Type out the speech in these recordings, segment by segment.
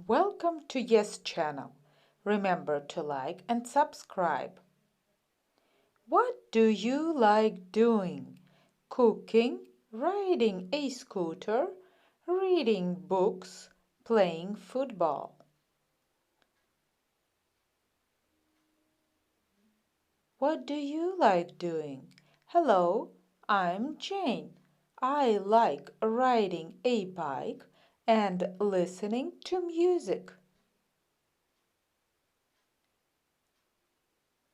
Welcome to Yes channel. Remember to like and subscribe. What do you like doing? Cooking, riding a scooter, reading books, playing football. What do you like doing? Hello, I'm Jane. I like riding a bike and listening to music.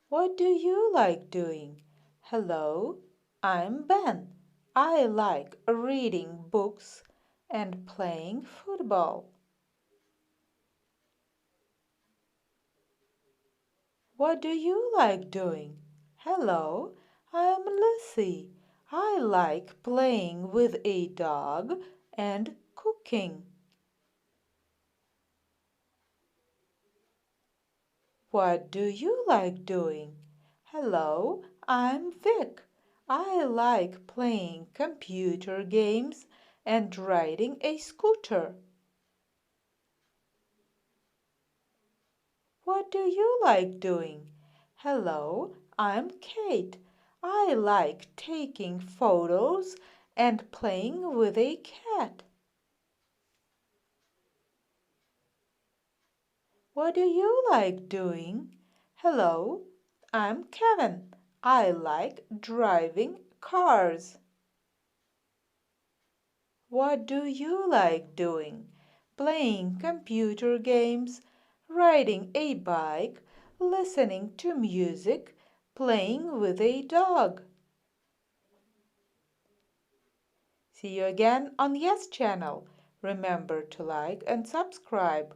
What do you like doing? Hello, I'm Ben. I like reading books and playing football. What do you like doing? Hello, I'm Lucy. I like playing with a dog and cooking. What do you like doing? Hello, I'm Vic. I like playing computer games and riding a scooter. What do you like doing? Hello, I'm Kate. I like taking photos and playing with a cat. What do you like doing? Hello, I'm Kevin. I like driving cars. What do you like doing? Playing computer games, riding a bike, listening to music, playing with a dog. See you again on Yes channel. Remember to like and subscribe.